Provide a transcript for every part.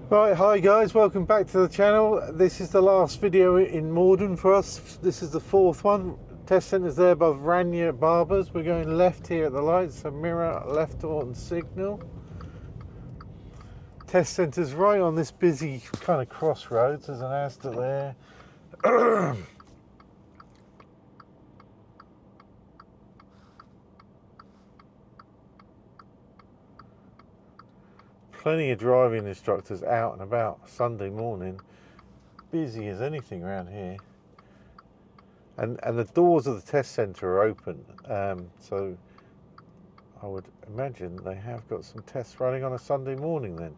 Right, hi guys, welcome back to the channel. This is the last video in Morden for us. This is the fourth one. Test centre's there above Rania Barbers. We're going left here at the lights, so mirror, left on signal. Test centre's right on this busy kind of crossroads. There's an Asda there. Plenty of driving instructors out and about Sunday morning. Busy as anything around here. And the doors of the test centre are open, so I would imagine they have got some tests running on a Sunday morning then.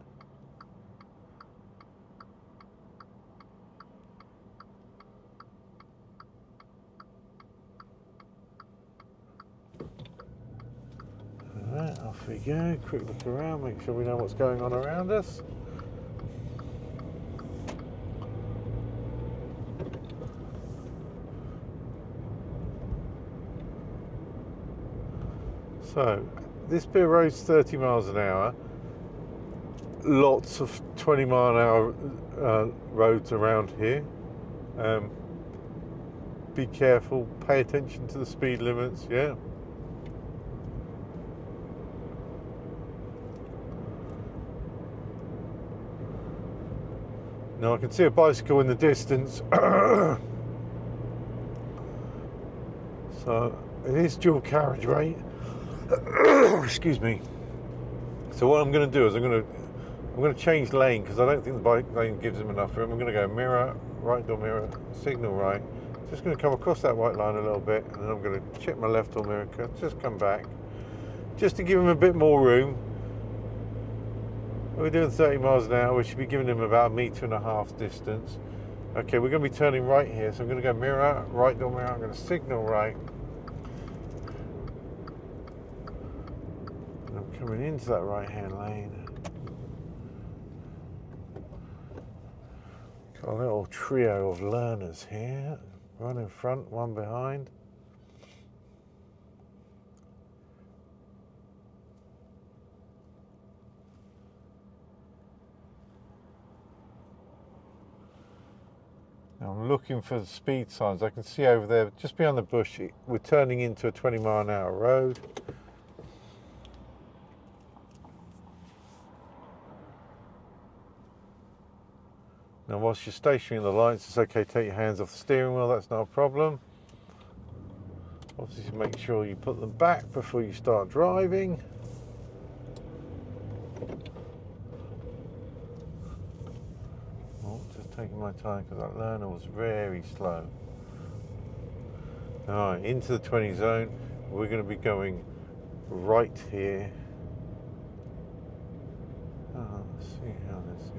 Alright, off we go, quick look around, make sure we know what's going on around us. So, this bit of road's 30 miles an hour. Lots of 20 mile an hour roads around here. Be careful, pay attention to the speed limits, yeah. Now I can see a bicycle in the distance. So, it is dual carriageway. Excuse me. So what I'm going to do is I'm going to change lane because I don't think the bike lane gives him enough room. I'm going to go mirror, right door mirror, signal right. Just going to come across that white line a little bit, and then I'm going to check my left door mirror, just come back, just to give him a bit more room. We're doing 30 miles an hour. We should be giving him about 1.5 meters distance. Okay, we're going to be turning right here, so I'm going to go mirror, right door mirror. I'm going to signal right. Coming into that right-hand lane. Got a little trio of learners here. One in front, one behind. Now I'm looking for the speed signs. I can see over there, just behind the bush, we're turning into a 20 mile an hour road. Now whilst you're stationary in the lights, it's okay to take your hands off the steering wheel, that's not a problem. Obviously make sure you put them back before you start driving. Oh, just taking my time because that learner was very slow. Alright, into the 20 zone, we're going to be going right here. Oh, let's see how this is.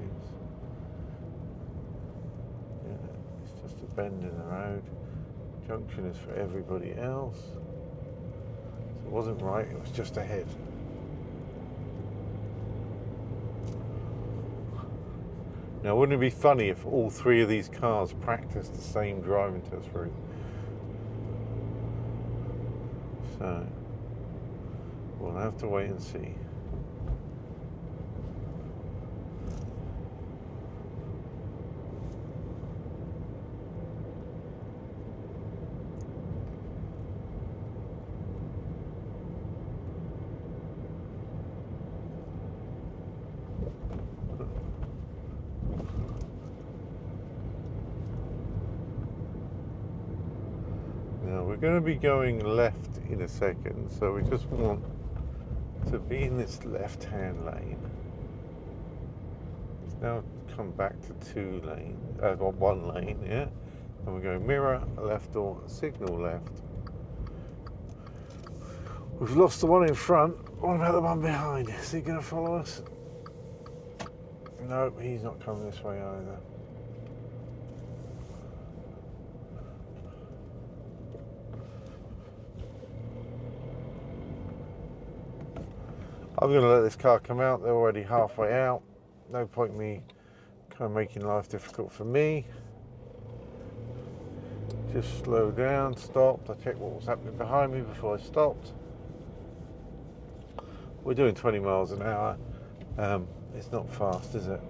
It's just a bend in the road. Junction is for everybody else. So it wasn't right, it was just ahead. Now wouldn't it be funny if all three of these cars practiced the same driving test route? So we'll have to wait and see. We're going to be going left in a second, so we just want to be in this left-hand lane. Let's now come back to one lane, yeah? And we're going mirror, left door, signal left. We've lost the one in front. What about the one behind? Is he going to follow us? Nope, he's not coming this way either. I'm going to let this car come out. They're already halfway out. No point in me kind of making life difficult for me. Just slow down, stopped. I checked what was happening behind me before I stopped. We're doing 20 miles an hour. It's not fast, is it?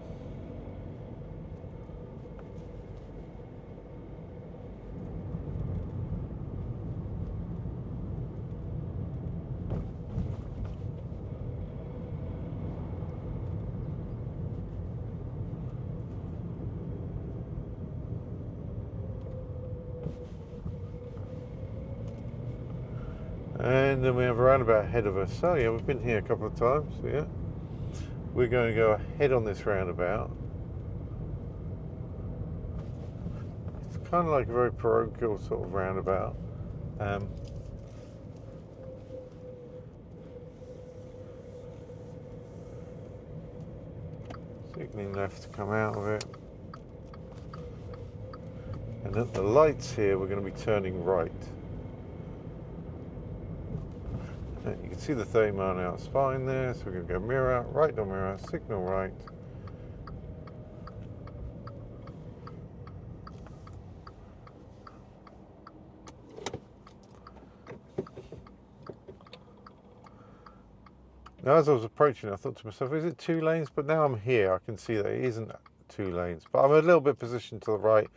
And then we have a roundabout ahead of us. So yeah, we've been here a couple of times. Yeah, we're going to go ahead on this roundabout. It's kind of like a very parochial sort of roundabout. Signaling left to come out of it. And at the lights here, we're going to be turning right. And you can see the 30 mile an hour spine there, so we're going to go mirror, right door mirror, signal right. Now as I was approaching, I thought to myself, is it 2 lanes? But now I'm here, I can see that it isn't 2 lanes. But I'm a little bit positioned to the right,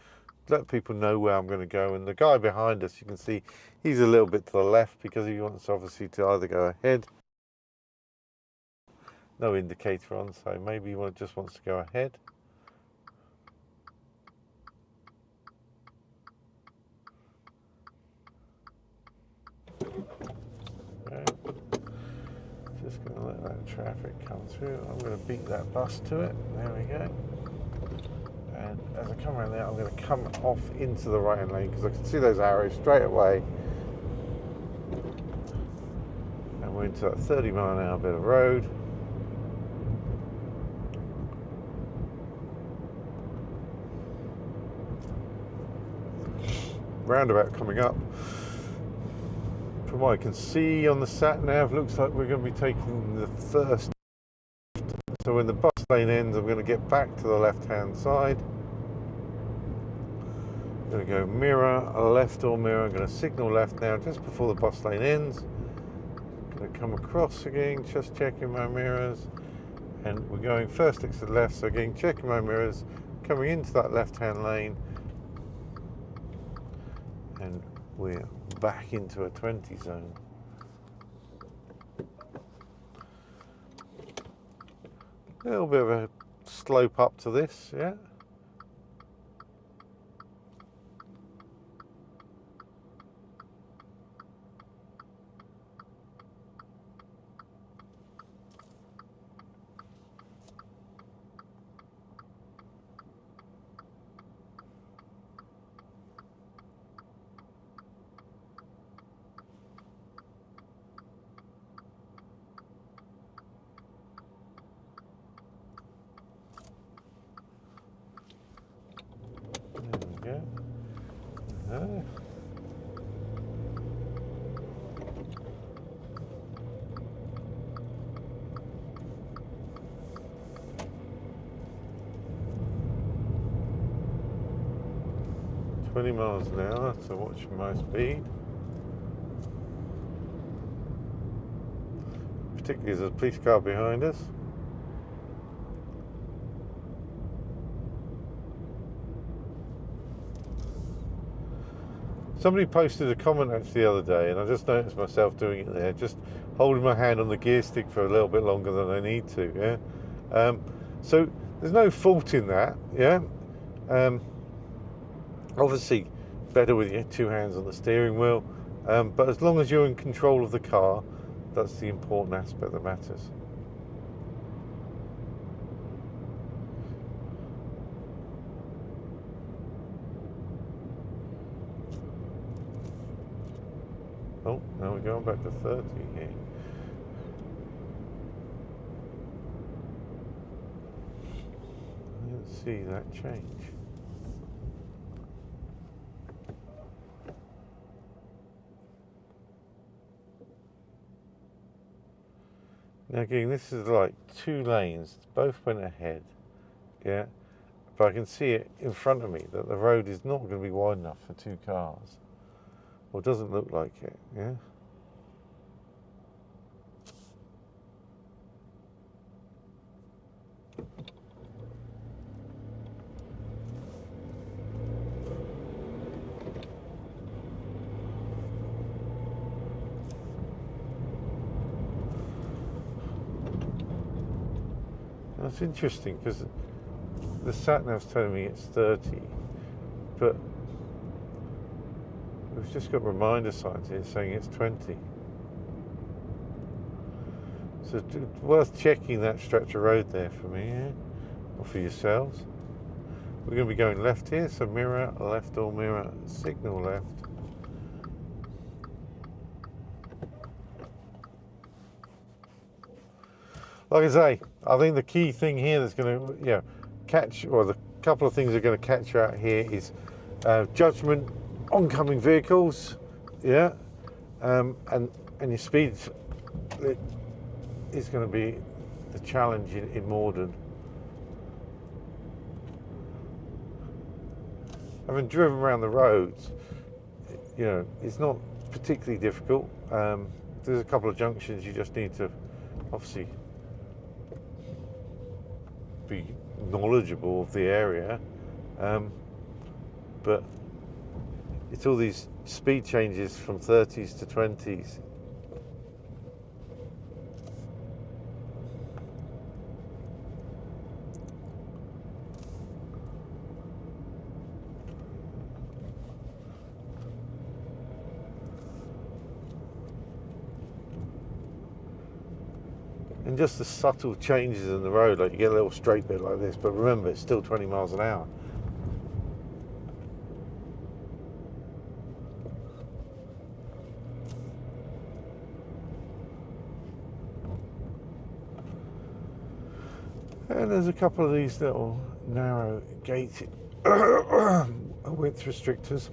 let people know where I'm going to go. And the guy behind us, you can see he's a little bit to the left because he wants obviously to either go ahead. No indicator on, so maybe he just wants to go ahead. Okay. Just going to let that traffic come through. I'm going to beat that bus to it. There we go. And as I come around there, I'm going to come off into the right-hand lane because I can see those arrows straight away. And we're into that 30 mile an hour bit of road. Roundabout coming up. From what I can see on the sat nav, looks like we're going to be taking the first. So when the bus lane ends, I'm going to get back to the left-hand side. I'm going to go mirror, left door mirror. I'm going to signal left now, just before the bus lane ends. I'm going to come across again, just checking my mirrors. And we're going first exit left, so again, checking my mirrors, coming into that left-hand lane. And we're back into a 20 zone. A little bit of a slope up to this, yeah. There we go. 20 miles an hour, so watch my speed. Particularly as there's a police car behind us. Somebody posted a comment actually the other day, and I just noticed myself doing it there, just holding my hand on the gear stick for a little bit longer than I need to, yeah? So there's no fault in that, yeah? Obviously, better with your 2 hands on the steering wheel, but as long as you're in control of the car, that's the important aspect that matters. Oh, now we're going back to 30 here. I didn't see that change. Now again, this is like 2 lanes, both went ahead, yeah? But I can see it in front of me that the road is not going to be wide enough for 2 cars. Well, it doesn't look like it, yeah? That's interesting because the sat-nav's telling me it's 30, but we've just got reminder signs here saying it's 20. So it's worth checking that stretch of road there for me, yeah? Or for yourselves. We're going to be going left here, so mirror, left or mirror, signal left. Like I say, I think the key thing here that's going to, catch, or the couple of things that are going to catch you out here is judgment, oncoming vehicles, yeah, and your speed is going to be the challenge in Morden. Having driven around the roads, it's not particularly difficult. There's a couple of junctions you just need to obviously be knowledgeable of the area, but it's all these speed changes from 30s to 20s. And just the subtle changes in the road, like you get a little straight bit like this, but remember it's still 20 miles an hour. And there's a couple of these little narrow gated width restrictors.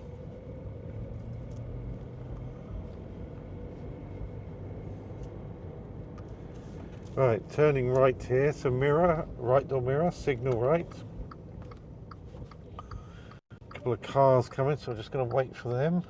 Right, turning right here, so mirror, right door mirror, signal right. A couple of cars coming, so I'm just going to wait for them.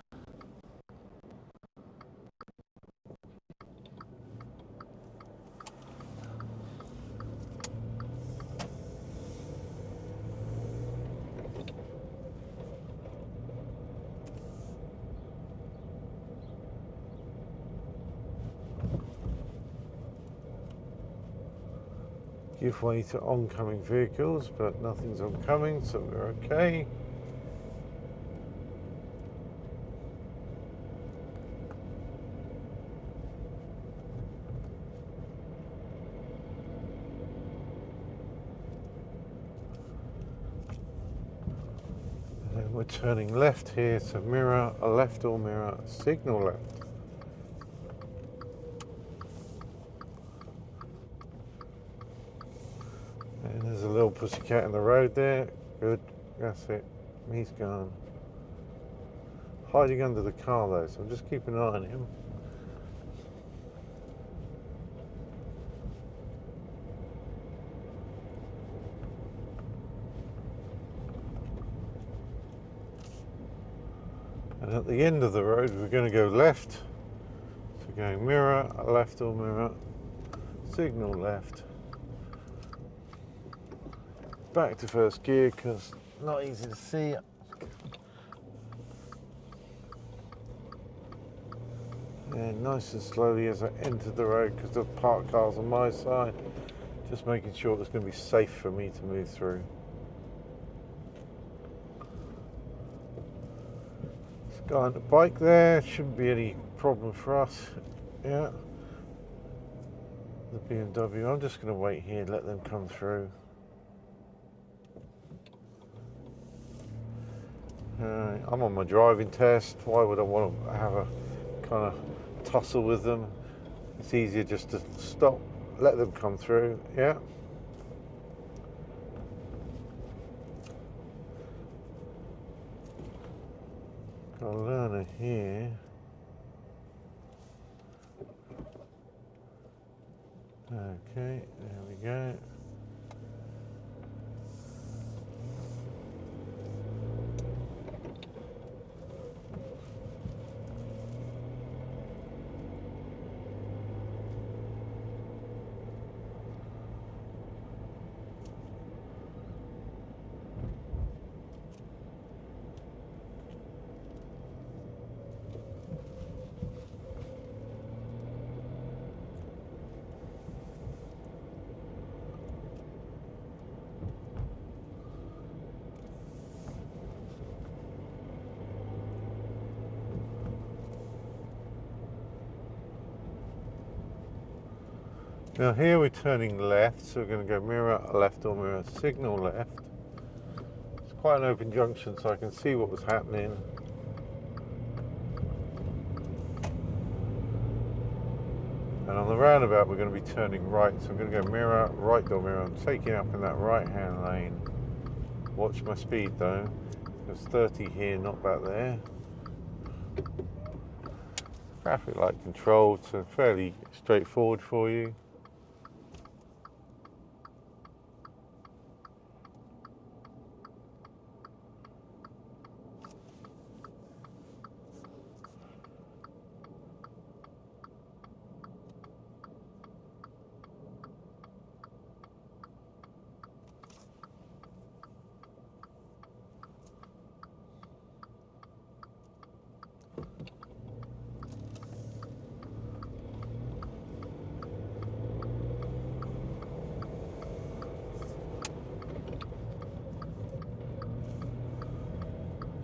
Give way to oncoming vehicles, but nothing's oncoming, so we're okay. And then we're turning left here, so mirror, a left or mirror, signal left. And there's a little pussycat in the road there. Good, that's it. He's gone. Hiding under the car though, so I'm just keeping an eye on him. And at the end of the road, we're going to go left. So going mirror, left or mirror, signal left. Back to first gear because not easy to see it. And nice and slowly as I enter the road because the parked cars on my side. Just making sure it's going to be safe for me to move through. This guy on the bike there, shouldn't be any problem for us. Yeah. The BMW, I'm just going to wait here and let them come through. I'm on my driving test. Why would I want to have a kind of tussle with them? It's easier just to stop, let them come through. Yeah. Got a learner here. Okay, there we go. Now here we're turning left, so we're going to go mirror left or mirror signal left. It's quite an open junction, so I can see what was happening. And on the roundabout we're going to be turning right, so I'm going to go mirror, right door mirror. I'm taking up in that right hand lane. Watch my speed though. There's 30 here, not back there. Traffic light controlled, so fairly straightforward for you.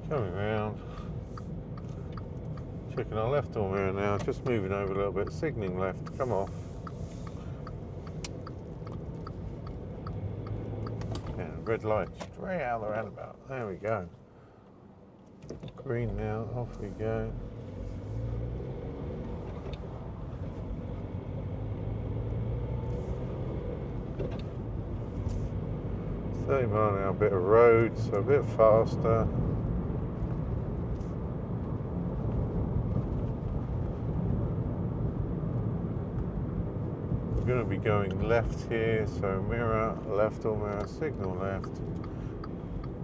Coming round, checking our left door mirror now, just moving over a little bit, signalling left, come off. Yeah, red light straight out of the roundabout, there we go. Green now, off we go. $30 miles an hour, bit of road, so a bit faster. We're going to be going left here, so mirror left or mirror signal left.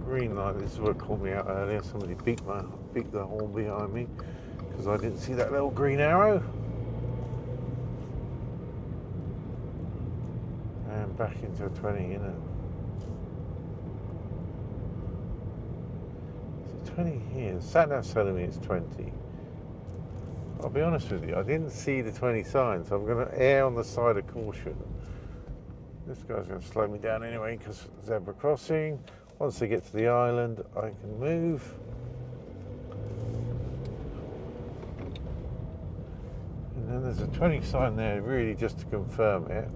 Green light. This is what caught me out earlier. Somebody beat the horn behind me because I didn't see that little green arrow. And back into a 20, you know. It's a 20 here. Sat nav's telling me it's 20. I'll be honest with you, I didn't see the 20 sign, so I'm going to err on the side of caution. This guy's going to slow me down anyway because zebra crossing. Once they get to the island, I can move. And then there's a 20 sign there, really just to confirm it.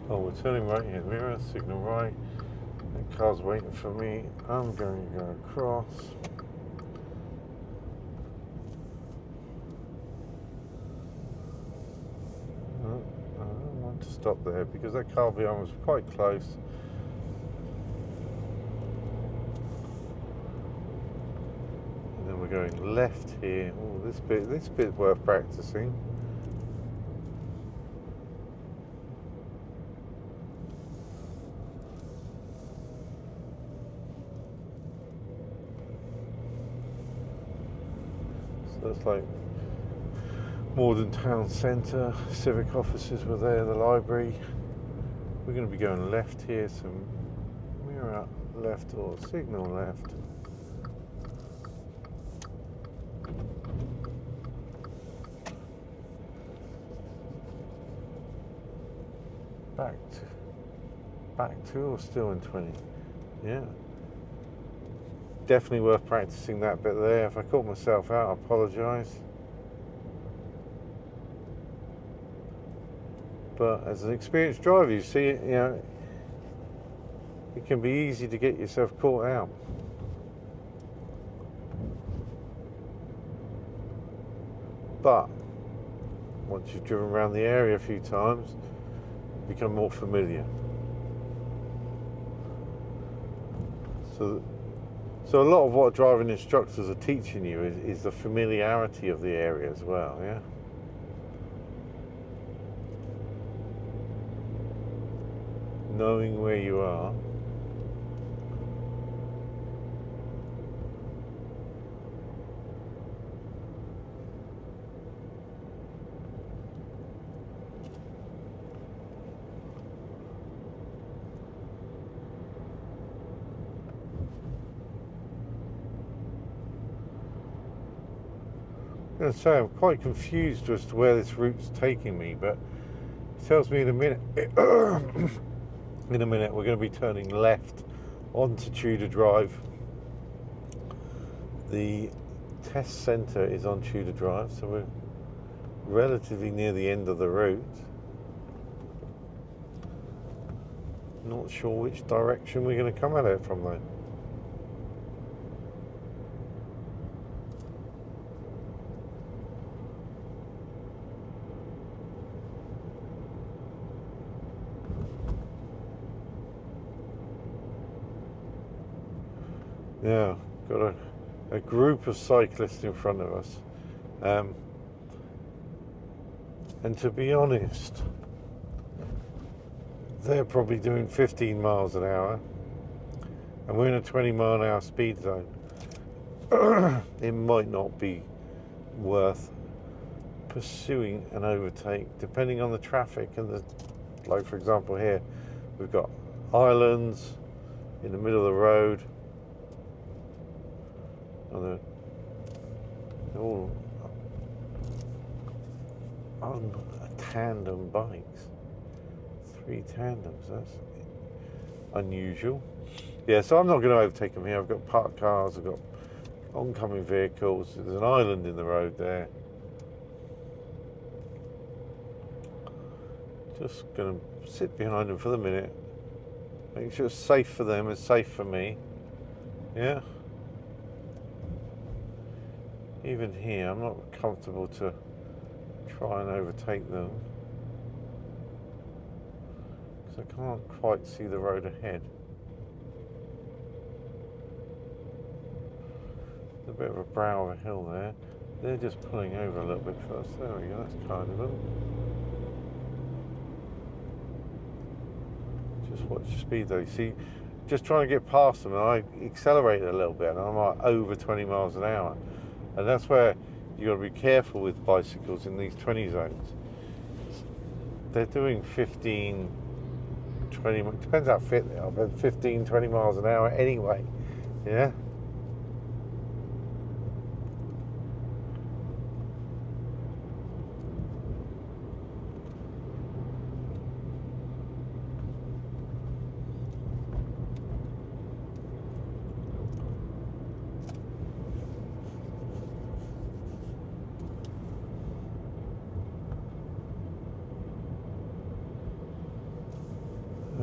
Oh, we're turning right here, mirror, signal right. The car's waiting for me. I'm going to go across. Oh, I don't want to stop there because that car behind was quite close. And then we're going left here. Oh, this bit's worth practicing. That's like Morden town centre, civic offices were there, the library. We're going to be going left here, so mirror left or signal left. Back to or still in 20? Yeah. Definitely worth practicing that bit there. If I caught myself out, I apologise. But as an experienced driver, you see, you know, it can be easy to get yourself caught out. but once you've driven around the area a few times, you become more familiar. So a lot of what driving instructors are teaching you is the familiarity of the area as well, yeah? Knowing where you are. I'm going to say I'm quite confused as to where this route's taking me, but it tells me in a minute we're going to be turning left onto Tudor Drive. The test centre is on Tudor Drive, so we're relatively near the end of the route. Not sure which direction we're going to come at it from though. Yeah, got a group of cyclists in front of us. And to be honest, they're probably doing 15 miles an hour and we're in a 20-mile-an-hour speed zone. It might not be worth pursuing an overtake depending on the traffic and the, like for example here, we've got islands in the middle of the road. And they're all on tandem bikes. 3 tandems, that's unusual. Yeah, so I'm not going to overtake them here. I've got parked cars, I've got oncoming vehicles. There's an island in the road there. Just going to sit behind them for the minute. Make sure it's safe for them, it's safe for me. Yeah. Even here, I'm not comfortable to try and overtake them because I can't quite see the road ahead. There's a bit of a brow of a hill there. They're just pulling over a little bit first. There we go, that's kind of them. Just watch the speed though. See, just trying to get past them, and I accelerated a little bit, and I'm like over 20 miles an hour. And that's where you've got to be careful with bicycles in these 20 zones. They're doing 15, 20, depends how fit they are, but 15, 20 miles an hour anyway, yeah?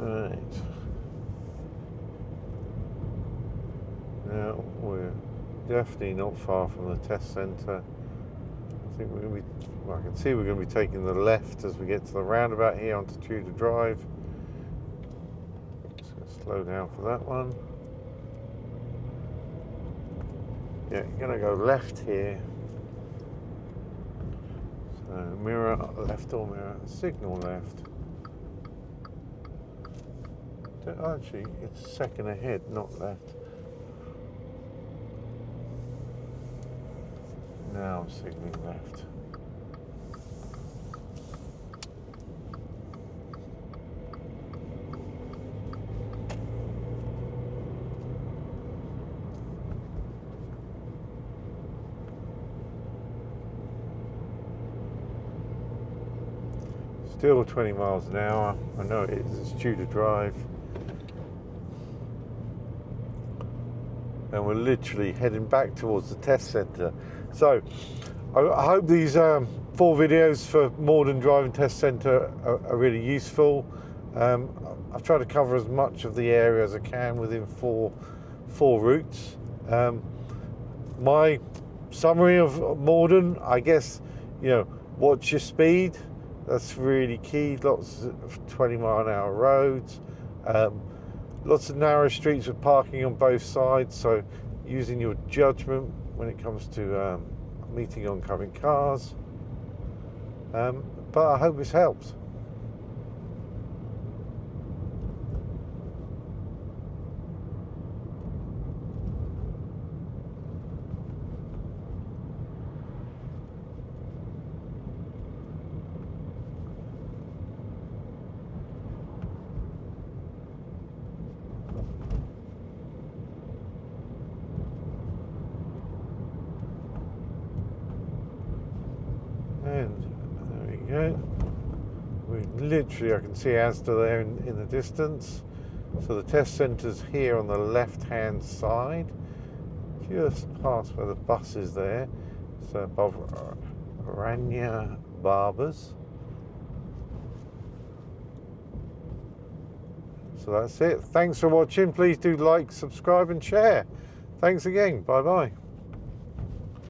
Right. Now we're definitely not far from the test centre. I think we're going to be, well, I can see we're going to be taking the left as we get to the roundabout here onto Tudor Drive. Just going to slow down for that one. Yeah, you're going to go left here. So mirror left or mirror, signal left. Actually, it's second ahead, not left. Now I'm signalling left. Still 20 miles an hour. I know it is, it's Tudor Drive. And we're literally heading back towards the test centre. So I hope these 4 videos for Morden Driving Test Centre are really useful. I've tried to cover as much of the area as I can within four routes. My summary of Morden, I guess, You know, watch your speed. That's really key. Lots of 20-mile-an-hour roads. Lots of narrow streets with parking on both sides. So using your judgment when it comes to meeting oncoming cars. But I hope this helps. And there we go. We literally, I can see Asda there in the distance. So the test centre's here on the left-hand side, just past where the bus is there. So above Rania Barbers. So that's it. Thanks for watching. Please do like, subscribe and share. Thanks again. Bye bye.